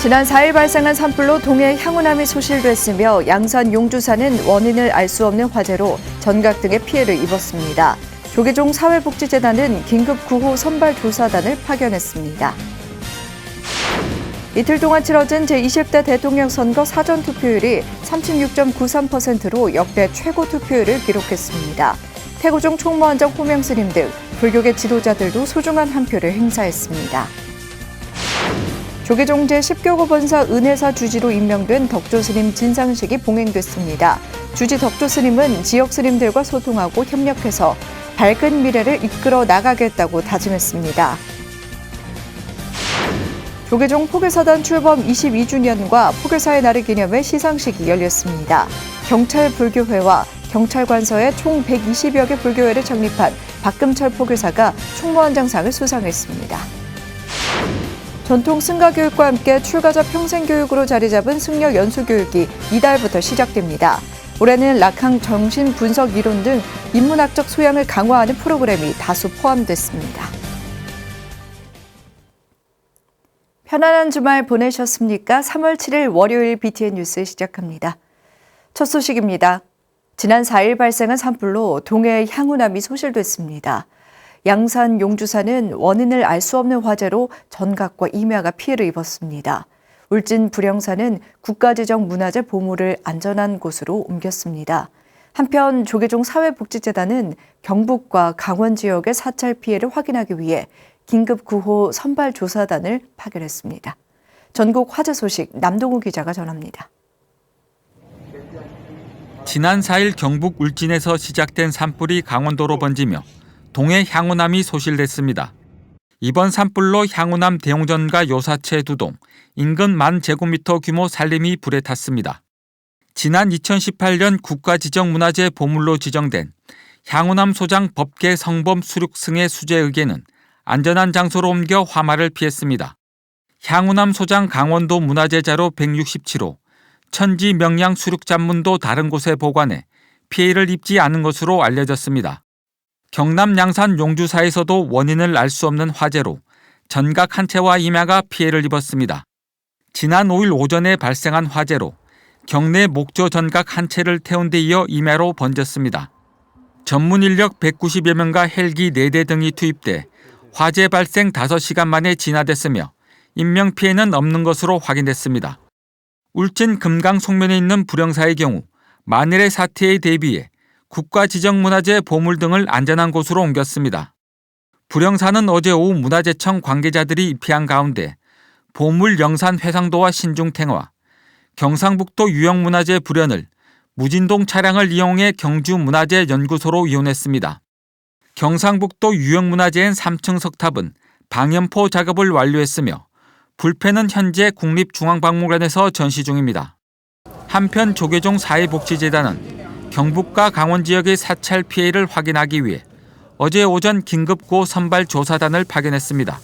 지난 4일 발생한 산불로 동해 향후남이 소실됐으며 양산 용주사는 원인을 알 수 없는 화재로 전각 등의 피해를 입었습니다. 조계종 사회복지재단은 긴급 구호 선발 조사단을 파견했습니다. 이틀 동안 치러진 제20대 대통령 선거 사전 투표율이 36.93%로 역대 최고 투표율을 기록했습니다. 태고종 총무원장 호명스님 등 불교계 지도자들도 소중한 한 표를 행사했습니다. 조계종 제10교구 본사 은혜사 주지로 임명된 덕조스님 진상식이 봉행됐습니다. 주지 덕조스님은 지역 스님들과 소통하고 협력해서 밝은 미래를 이끌어 나가겠다고 다짐했습니다. 조계종 포교사단 출범 22주년과 포교사의 날을 기념해 시상식이 열렸습니다. 경찰불교회와 경찰관서에 총 120여 개 불교회를 창립한 박금철 포교사가 총무원장상을 수상했습니다. 전통 승가교육과 함께 출가자 평생교육으로 자리 잡은 승려 연수교육이 이달부터 시작됩니다. 올해는 락항 정신분석 이론 등 인문학적 소양을 강화하는 프로그램이 다수 포함됐습니다. 편안한 주말 보내셨습니까? 3월 7일 월요일 BTN 뉴스 시작합니다. 첫 소식입니다. 지난 4일 발생한 산불로 동해 향후남이 소실됐습니다. 양산 용주사는 원인을 알 수 없는 화재로 전각과 임야가 피해를 입었습니다. 울진 불영사는 국가지정 문화재 보물을 안전한 곳으로 옮겼습니다. 한편 조계종 사회복지재단은 경북과 강원 지역의 사찰 피해를 확인하기 위해 긴급 구호 선발 조사단을 파견했습니다. 전국 화재 소식 남동우 기자가 전합니다. 지난 4일 경북 울진에서 시작된 산불이 강원도로 번지며 동해 향후남이 소실됐습니다. 이번 산불로 향후남 대용전과 요사체 2동, 인근 10,000제곱미터 규모 산림이 불에 탔습니다. 지난 2018년 국가지정문화재 보물로 지정된 향후남 소장 법계 성범 수륙승의 수재 의계는 안전한 장소로 옮겨 화마를 피했습니다. 향후남 소장 강원도 문화재자료 167호, 천지 명량 수륙 잔문도 다른 곳에 보관해 피해를 입지 않은 것으로 알려졌습니다. 경남 양산 용주사에서도 원인을 알 수 없는 화재로 전각 한 채와 임야가 피해를 입었습니다. 지난 5일 오전에 발생한 화재로 경내 목조 전각 한 채를 태운 데 이어 임야로 번졌습니다. 전문 인력 190여 명과 헬기 4대 등이 투입돼 화재 발생 5시간 만에 진화됐으며 인명 피해는 없는 것으로 확인됐습니다. 울진 금강 송면에 있는 불영사의 경우 만일의 사태에 대비해 국가지정문화재 보물 등을 안전한 곳으로 옮겼습니다. 불영사는 어제 오후 문화재청 관계자들이 입회한 가운데 보물 영산 회상도와 신중탱화, 경상북도 유형문화재 불연을 무진동 차량을 이용해 경주문화재연구소로 이원했습니다. 경상북도 유형문화재엔 3층 석탑은 방염포 작업을 완료했으며 불패는 현재 국립중앙박물관에서 전시 중입니다. 한편 조계종 사회복지재단은 경북과 강원 지역의 사찰 피해를 확인하기 위해 어제 오전 긴급구호 선발 조사단을 파견했습니다.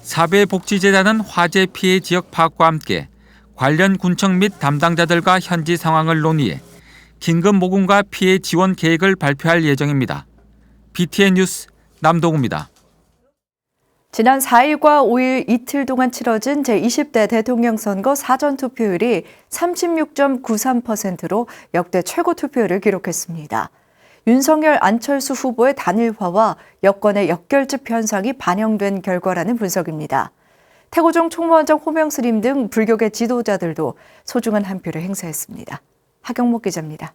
사회복지재단은 화재 피해 지역 파악과 함께 관련 군청 및 담당자들과 현지 상황을 논의해 긴급 모금과 피해 지원 계획을 발표할 예정입니다. BTN 뉴스 남동우입니다. 지난 4일과 5일 이틀 동안 치러진 제20대 대통령 선거 사전투표율이 36.93%로 역대 최고 투표율을 기록했습니다. 윤석열, 안철수 후보의 단일화와 여권의 역결집 현상이 반영된 결과라는 분석입니다. 태고종 총무원장 호명스님 등 불교계 지도자들도 소중한 한 표를 행사했습니다. 하경목 기자입니다.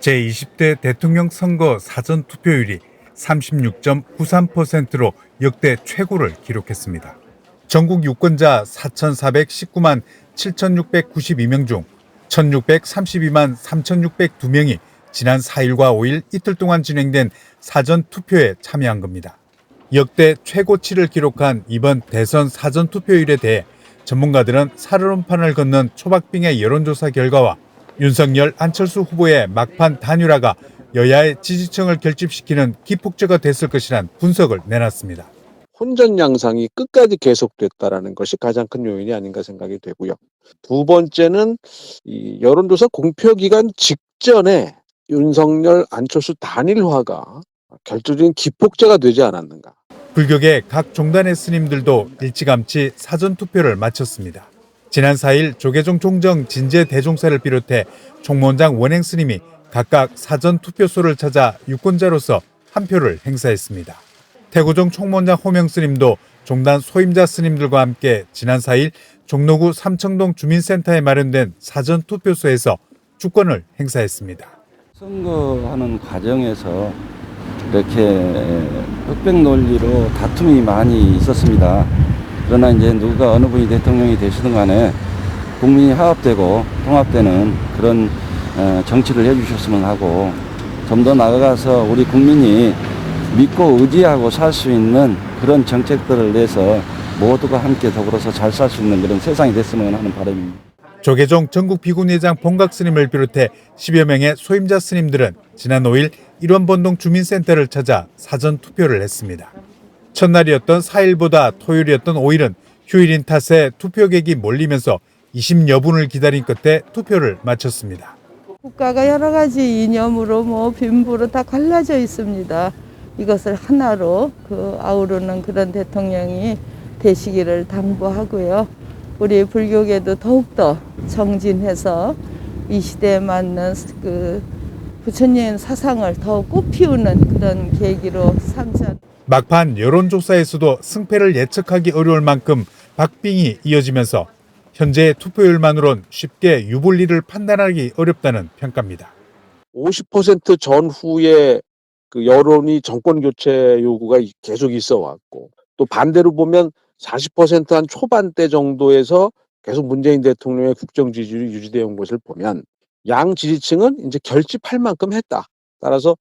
제20대 대통령 선거 사전투표율이 36.93%로 역대 최고를 기록했습니다. 전국 유권자 4,419만 7,692명 중 1,632만 3,602명이 지난 4일과 5일 이틀 동안 진행된 사전투표에 참여한 겁니다. 역대 최고치를 기록한 이번 대선 사전투표율에 대해 전문가들은 살얼음판을 걷는 초박빙의 여론조사 결과와 윤석열, 안철수 후보의 막판 단일화가 여야의 지지층을 결집시키는 기폭제가 됐을 것이란 분석을 내놨습니다. 혼전 양상이 끝까지 계속됐다라는 것이 가장 큰 요인이 아닌가 생각이 되고요. 두 번째는 이 여론조사 공표 기간 직전에 윤석열, 안철수 단일화가 결정적인 기폭제가 되지 않았는가. 불교계 각 종단의 스님들도 일찌감치 사전투표를 마쳤습니다. 지난 4일 조계종 종정 진제 대종사를 비롯해 총무원장 원행 스님이 각각 사전투표소를 찾아 유권자로서 한 표를 행사했습니다. 태고종 총무원장 호명 스님도 종단 소임자 스님들과 함께 지난 4일 종로구 삼청동 주민센터에 마련된 사전투표소에서 주권을 행사했습니다. 선거하는 과정에서 이렇게 흑백 논리로 다툼이 많이 있었습니다. 그러나 이제 누가 어느 분이 대통령이 되시든 간에 국민이 화합되고 통합되는 그런 정치를 해주셨으면 하고, 좀 더 나아가서 우리 국민이 믿고 의지하고 살 수 있는 그런 정책들을 내서 모두가 함께 더불어서 잘 살 수 있는 그런 세상이 됐으면 하는 바람입니다. 조계종 전국 비구니회장 본각 스님을 비롯해 10여 명의 소임자 스님들은 지난 5일 일원본동 주민센터를 찾아 사전투표를 했습니다. 첫날이었던 4일보다 토요일이었던 5일은 휴일인 탓에 투표객이 몰리면서 20여 분을 기다린 끝에 투표를 마쳤습니다. 국가가 여러 가지 이념으로 빈부로 다 갈라져 있습니다. 이것을 하나로 아우르는 그런 대통령이 되시기를 당부하고요. 우리 불교계도 더욱더 정진해서 이 시대에 맞는 부처님 사상을 더욱 꽃피우는 그런 계기로 삼자. 막판 여론조사에서도 승패를 예측하기 어려울 만큼 박빙이 이어지면서 현재 투표율만으론 쉽게 유불리를 판단하기 어렵다는 평가입니다. 50% 전후에 그 여론이 정권 교체 요구가 계속 있어 왔고, 또 반대로 보면 40% 한 초반대 정도에서 계속 문재인 대통령의 국정 지지율이 유지되어 온 것을 보면 양 지지층은 이제 결집할 만큼 했다. 따라서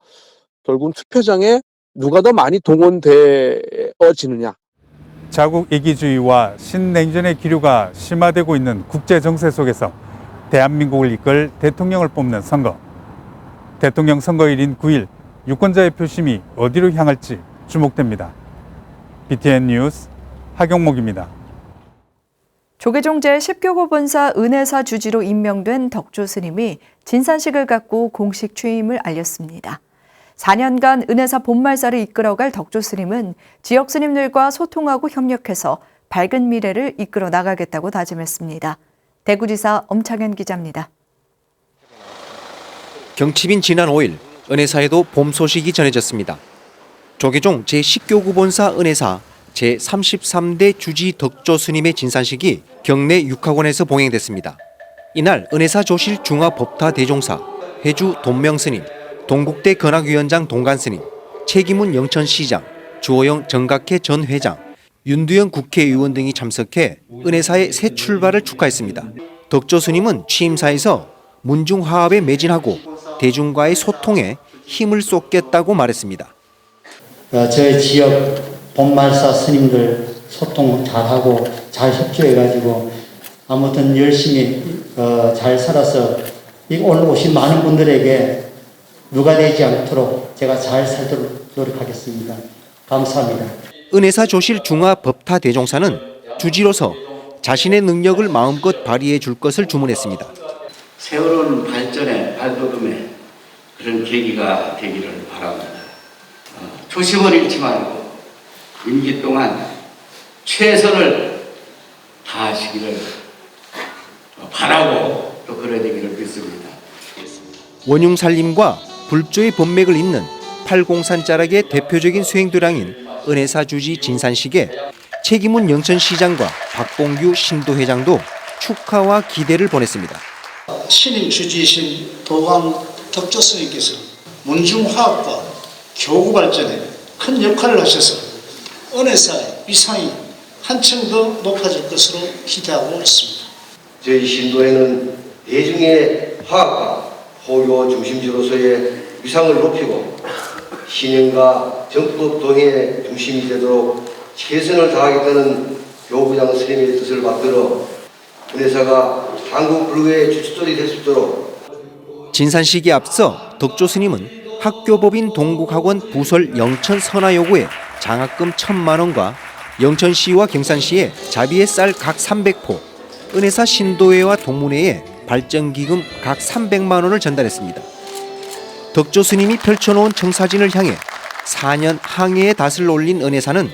결국은 투표장에 누가 더 많이 동원되어지느냐. 자국 이기주의와 신냉전의 기류가 심화되고 있는 국제 정세 속에서 대한민국을 이끌 대통령을 뽑는 선거. 대통령 선거일인 9일 유권자의 표심이 어디로 향할지 주목됩니다. BTN 뉴스 하경목입니다. 조계종 제10교구 본사 은혜사 주지로 임명된 덕조 스님이 진산식을 갖고 공식 취임을 알렸습니다. 4년간 은혜사 본말사를 이끌어갈 덕조 스님은 지역 스님들과 소통하고 협력해서 밝은 미래를 이끌어 나가겠다고 다짐했습니다. 대구지사 엄창현 기자입니다. 경칩인 지난 5일 은혜사에도 봄 소식이 전해졌습니다. 조계종 제10교구 본사 은혜사 제33대 주지 덕조 스님의 진산식이 경내 육학원에서 봉행됐습니다. 이날 은혜사 조실 중화법타 대종사, 회주 돈명스님, 동국대 건학위원장 동간스님, 최기문 영천시장, 주호영 정각회 전 회장, 윤두영 국회의원 등이 참석해 은혜사의 새 출발을 축하했습니다. 덕조 스님은 취임사에서 문중화합에 매진하고 대중과의 소통에 힘을 쏟겠다고 말했습니다. 저희 지역 본말사 스님들 소통 잘하고 잘 협조해가지고 아무튼 열심히 잘 살아서 오늘 오신 많은 분들에게 누가 되지 않도록 제가 잘 살도록 노력하겠습니다. 감사합니다. 은혜사 조실 중화 법타 대종사는 주지로서 자신의 능력을 마음껏 발휘해 줄 것을 주문했습니다. 새로운 발전의 발돋움의 그런 계기가 되기를 바랍니다. 초심을 잃지 말고 임기 동안 최선을 다하시기를 바라고 또 그러야 되기를 믿습니다. 원흉살림과 불조의 법맥을 잇는 팔공산자락의 대표적인 수행도량인 은혜사 주지 진산식에 최기문 영천시장과 박봉규 신도회장도 축하와 기대를 보냈습니다. 신임 주지이신 도광 덕조 스님께서 문중화합과 교구 발전에 큰 역할을 하셔서 은혜사의 위상이 한층 더 높아질 것으로 기대하고 있습니다. 저희 신도에는 대중의 화합과 호교 중심지로서의 위상을 높이고 신행과 정법 동의 중심이 되도록 최선을 다하겠다는 교구장 스님의 뜻을 받들어 은혜사가 한국 불교의 주춧돌이 될 수 있도록. 진산식에 앞서 덕조 스님은 학교법인 동국학원 부설 영천 선화요구에 장학금 1,000만 원과 영천시와 경산시에 자비의 쌀 각 300포, 은혜사 신도회와 동문회에 발전기금 각 300만 원을 전달했습니다. 덕조 스님이 펼쳐놓은 청사진을 향해 4년 항해의 닷을 올린 은혜사는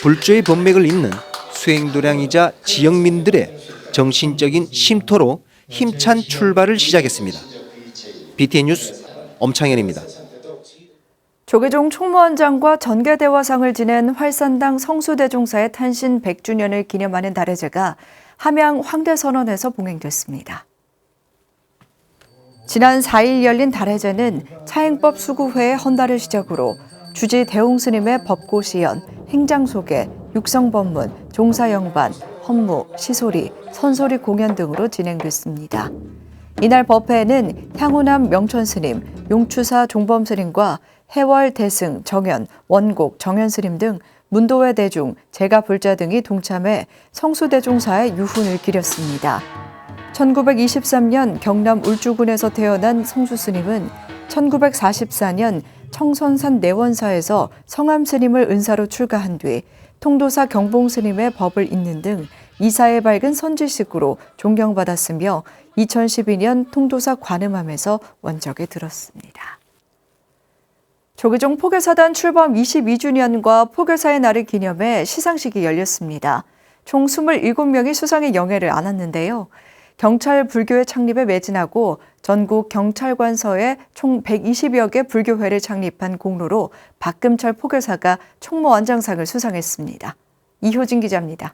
불조의 법맥을 잇는 수행도량이자 지역민들의 정신적인 쉼터로 힘찬 출발을 시작했습니다. BTN 뉴스 엄창현입니다. 조계종 총무원장과 전개대화상을 지낸 활산당 성수대종사의 탄신 100주년을 기념하는 달해제가 함양 황대선원에서 봉행됐습니다. 지난 4일 열린 달해제는 차행법 수구회의 헌달을 시작으로 주지 대홍스님의 법고시연, 행장소개, 육성법문, 종사영반, 헌무, 시소리, 선소리 공연 등으로 진행됐습니다. 이날 법회에는 향후남 명천스님, 용추사 종범스님과 해월 대승, 정연, 원곡, 정연스님 등 문도회 대중, 제가불자 등이 동참해 성수대종사의 유훈을 기렸습니다. 1923년 경남 울주군에서 태어난 성수스님은 1944년 청선산 내원사에서 성암스님을 은사로 출가한 뒤 통도사 경봉스님의 법을 잇는 등 이사에 밝은 선지식으로 존경받았으며 2012년 통도사 관음함에서 원적에 들었습니다. 조계종 포교사단 출범 22주년과 포교사의 날을 기념해 시상식이 열렸습니다. 총 27명이 수상의 영예를 안았는데요. 경찰 불교회 창립에 매진하고 전국 경찰관서에 총 120여 개 불교회를 창립한 공로로 박금철 포교사가 총무원장상을 수상했습니다. 이효진 기자입니다.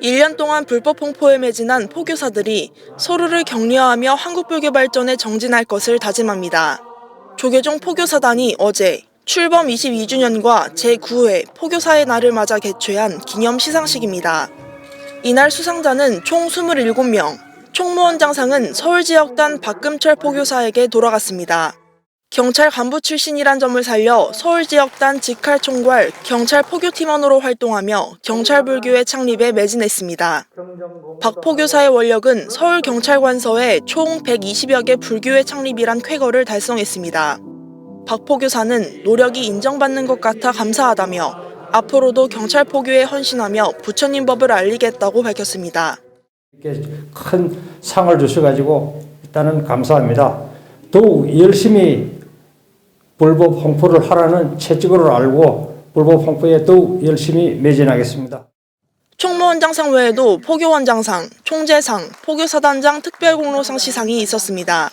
1년 동안 불법 홍포에 매진한 포교사들이 서로를 격려하며 한국불교 발전에 정진할 것을 다짐합니다. 조계종 포교사단이 어제 출범 22주년과 제9회 포교사의 날을 맞아 개최한 기념 시상식입니다. 이날 수상자는 총 27명, 총무원장상은 서울지역단 박금철 포교사에게 돌아갔습니다. 경찰 간부 출신이란 점을 살려 서울지역단 직할총괄 경찰 포교팀원으로 활동하며 경찰불교회 창립에 매진했습니다. 박 포교사의 원력은 서울경찰관서에 총 120여 개 불교회 창립이란 쾌거를 달성했습니다. 박 포교사는 노력이 인정받는 것 같아 감사하다며 앞으로도 경찰 포교에 헌신하며 부처님 법을 알리겠다고 밝혔습니다. 이렇게 큰 상을 주셔가지고 일단은 감사합니다. 더욱 열심히 불법 홍포를 하라는 채찍으로 알고 불법 홍포에 더욱 열심히 매진하겠습니다. 총무원장상 외에도 포교원장상, 총재상, 포교사단장 특별공로상 시상이 있었습니다.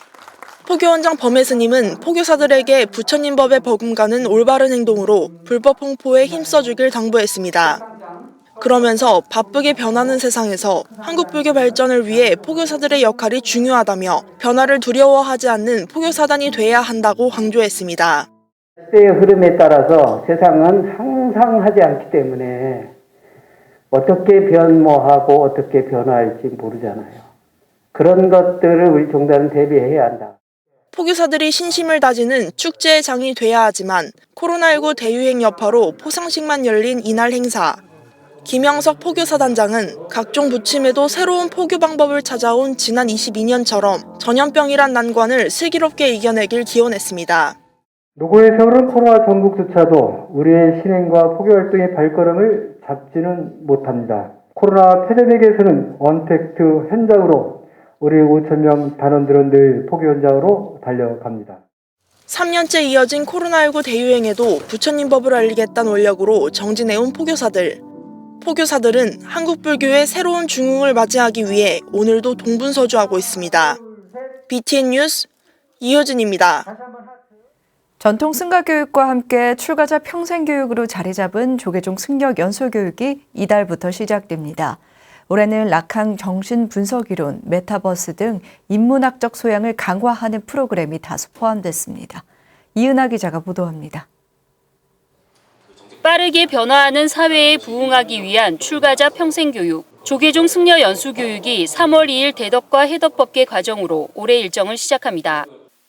포교원장 범혜스님은 포교사들에게 부처님 법에 버금가는 올바른 행동으로 불법 홍포에 힘써주길 당부했습니다. 그러면서 바쁘게 변하는 세상에서 한국불교 발전을 위해 포교사들의 역할이 중요하다며 변화를 두려워하지 않는 포교사단이 돼야 한다고 강조했습니다. 시대의 흐름에 따라서 세상은 항상 하지 않기 때문에 어떻게 변모하고 어떻게 변화할지 모르잖아요. 그런 것들을 우리 종단은 대비해야 한다. 포교사들이 신심을 다지는 축제의 장이 돼야 하지만 코로나19 대유행 여파로 포상식만 열린 이날 행사. 김영석 포교사단장은 각종 부침에도 새로운 포교 방법을 찾아온 지난 22년처럼 전염병이란 난관을 슬기롭게 이겨내길 기원했습니다. 누구의 세월은 코로나 전국조차도 우리의 신행과 포교 활동의 발걸음을 잡지는 못합니다. 코로나 팬데믹에서는 언택트 현장으로 우리 5,000명 단원들은 늘 포교 현장으로 달려갑니다. 3년째 이어진 코로나19 대유행에도 부처님 법을 알리겠다는 원력으로 정진해온 포교사들. 포교사들은 한국불교의 새로운 중흥을 맞이하기 위해 오늘도 동분서주하고 있습니다. BTN 뉴스 이효진입니다. 전통 승가교육과 함께 출가자 평생교육으로 자리 잡은 조계종 승려 연수교육이 이달부터 시작됩니다. 올해는 락항 정신분석이론, 메타버스 등 인문학적 소양을 강화하는 프로그램이 다수 포함됐습니다. 이은하 기자가 보도합니다. 빠르게 변화하는 사회에 부응하기 위한 출가자 평생교육, 조계종 승려 연수교육이 3월 2일 대덕과 해덕법계 과정으로 올해 일정을 시작합니다.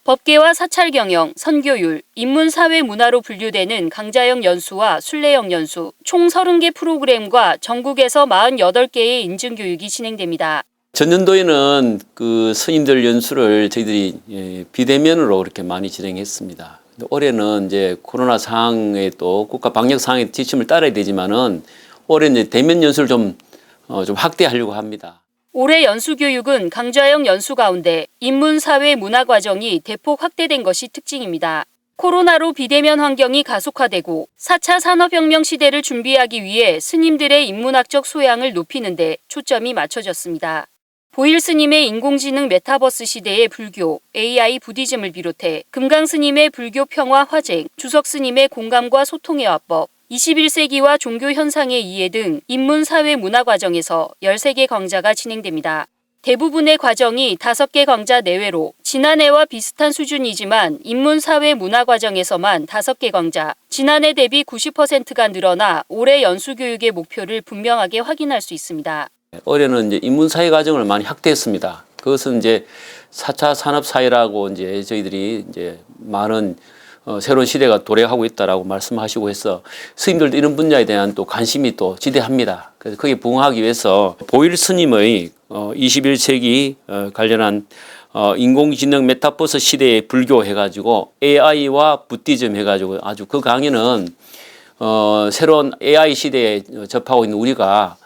법계와 사찰경영, 선교율, 인문사회문화로 분류되는 강자형 연수와 순례형 연수, 총 30개 프로그램과 전국에서 48개의 인증교육이 진행됩니다. 전년도에는 그 스님들 연수를 저희들이 비대면으로 그렇게 많이 진행했습니다. 올해는 이제 코로나 상황에 또 국가 방역 상황의 지침을 따라야 되지만은 올해는 이제 대면 연수를 좀 확대하려고 합니다. 올해 연수교육은 강좌형 연수 가운데 인문사회 문화 과정이 대폭 확대된 것이 특징입니다. 코로나로 비대면 환경이 가속화되고 4차 산업혁명 시대를 준비하기 위해 스님들의 인문학적 소양을 높이는 데 초점이 맞춰졌습니다. 보일 스님의 인공지능 메타버스 시대의 불교, AI 부디즘을 비롯해 금강 스님의 불교 평화 화쟁, 주석 스님의 공감과 소통의 화법, 21세기와 종교 현상의 이해 등 인문 사회 문화 과정에서 13개 강좌가 진행됩니다. 대부분의 과정이 5개 강좌 내외로 지난해와 비슷한 수준이지만 인문사회 문화과정에서만 5개 강좌, 지난해 대비 90%가 늘어나 올해 연수교육의 목표를 분명하게 확인할 수 있습니다. 올해는 이제 인문사회 과정을 많이 확대했습니다. 그것은 이제 4차 산업사회라고 이제 저희들이 이제 많은 새로운 시대가 도래하고 있다라고 말씀하시고 해서 스님들도 이런 분야에 대한 또 관심이 또 지대합니다. 그래서 거기에 부응하기 위해서 보일 스님의 21세기 관련한 인공지능 메타버스 시대의 불교 해가지고 AI와 부디즘 해가지고 아주 그 강의는 새로운 AI 시대에 접하고 있는 우리가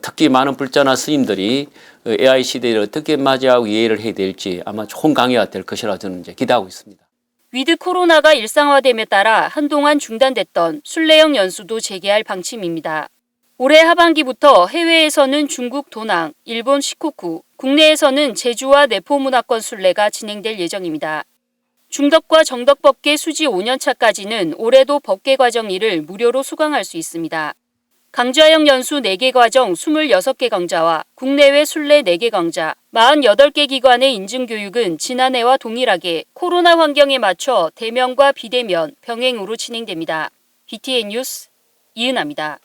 특히 많은 불자나 스님들이 AI 시대를 어떻게 맞이하고 이해를 해야 될지 아마 좋은 강의가 될 것이라 저는 이제 기대하고 있습니다. 위드 코로나가 일상화됨에 따라 한동안 중단됐던 순례형 연수도 재개할 방침입니다. 올해 하반기부터 해외에서는 중국 도낭, 일본 시코쿠, 국내에서는 제주와 내포문화권 순례가 진행될 예정입니다. 중덕과 정덕법계 수지 5년차까지는 올해도 법계 과정 1을 무료로 수강할 수 있습니다. 강좌형 연수 4개 과정 26개 강좌와 국내외 순례 4개 강좌, 48개 기관의 인증교육은 지난해와 동일하게 코로나 환경에 맞춰 대면과 비대면 병행으로 진행됩니다. BTN 뉴스 이은아입니다.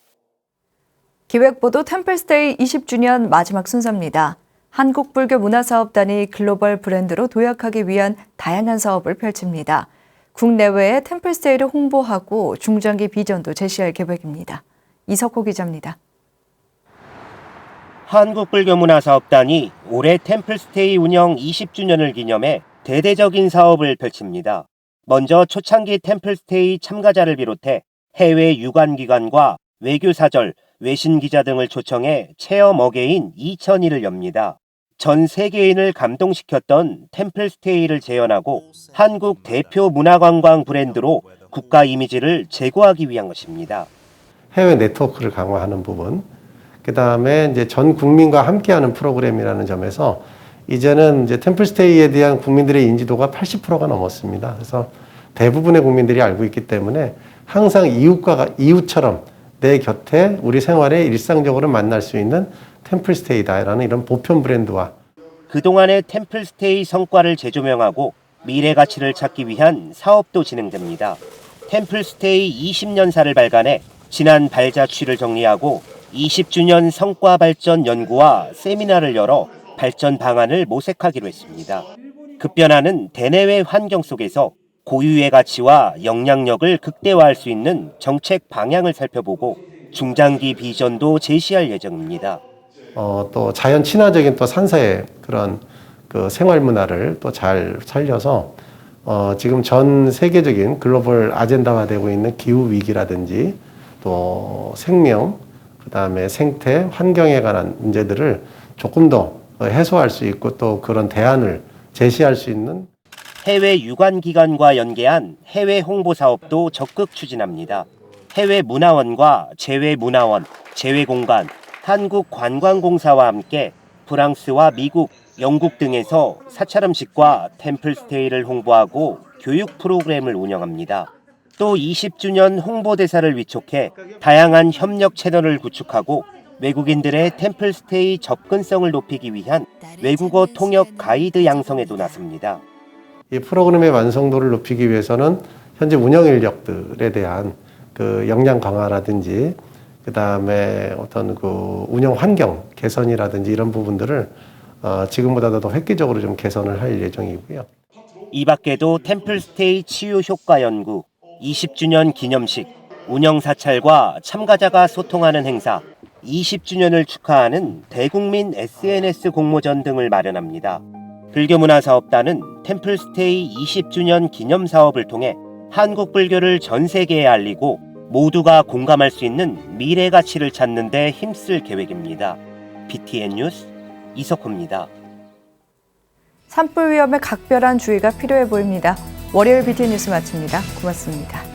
기획보도 템플스테이 20주년 마지막 순서입니다. 한국불교문화사업단이 글로벌 브랜드로 도약하기 위한 다양한 사업을 펼칩니다. 국내외에 템플스테이를 홍보하고 중장기 비전도 제시할 계획입니다. 이석호 기자입니다. 한국불교문화사업단이 올해 템플스테이 운영 20주년을 기념해 대대적인 사업을 펼칩니다. 먼저 초창기 템플스테이 참가자를 비롯해 해외 유관기관과 외교사절, 외신기자 등을 초청해 체험 어게인 2000일을 엽니다. 전 세계인을 감동시켰던 템플스테이를 재현하고 한국 대표 문화관광 브랜드로 국가 이미지를 제고하기 위한 것입니다. 해외 네트워크를 강화하는 부분, 그 다음에 이제 전 국민과 함께하는 프로그램이라는 점에서 이제는 이제 템플스테이에 대한 국민들의 인지도가 80%가 넘었습니다. 그래서 대부분의 국민들이 알고 있기 때문에 항상 이웃처럼 내 곁에 우리 생활에 일상적으로 만날 수 있는 템플스테이다라는 이런 보편 브랜드와 그동안의 템플스테이 성과를 재조명하고 미래 가치를 찾기 위한 사업도 진행됩니다. 템플스테이 20년사를 발간해 지난 발자취를 정리하고 20주년 성과 발전 연구와 세미나를 열어 발전 방안을 모색하기로 했습니다. 급변하는 대내외 환경 속에서 고유의 가치와 영향력을 극대화할 수 있는 정책 방향을 살펴보고 중장기 비전도 제시할 예정입니다. 또 자연 친화적인 또 산사의 그런 그 생활 문화를 또 잘 살려서 지금 전 세계적인 글로벌 아젠다화되고 있는 기후 위기라든지 또 생명, 그다음에 생태, 환경에 관한 문제들을 조금 더 해소할 수 있고 또 그런 대안을 제시할 수 있는 해외 유관기관과 연계한 해외 홍보 사업도 적극 추진합니다. 해외 문화원과 재외 문화원, 재외 공간, 한국관광공사와 함께 프랑스와 미국, 영국 등에서 사찰 음식과 템플스테이를 홍보하고 교육 프로그램을 운영합니다. 또 20주년 홍보대사를 위촉해 다양한 협력 채널을 구축하고 외국인들의 템플스테이 접근성을 높이기 위한 외국어 통역 가이드 양성에도 나섭니다. 이 프로그램의 완성도를 높이기 위해서는 현재 운영 인력들에 대한 그 역량 강화라든지 그다음에 어떤 그 운영 환경 개선이라든지 이런 부분들을 지금보다도 더 획기적으로 좀 개선을 할 예정이고요. 이 밖에도 템플스테이 치유 효과 연구, 20주년 기념식, 운영 사찰과 참가자가 소통하는 행사, 20주년을 축하하는 대국민 SNS 공모전 등을 마련합니다. 불교문화사업단은 템플스테이 20주년 기념 사업을 통해 한국 불교를 전 세계에 알리고 모두가 공감할 수 있는 미래 가치를 찾는 데 힘쓸 계획입니다. BTN 뉴스 이석호입니다. 산불 위험에 각별한 주의가 필요해 보입니다. 월요일 BTN 뉴스 마칩니다. 고맙습니다.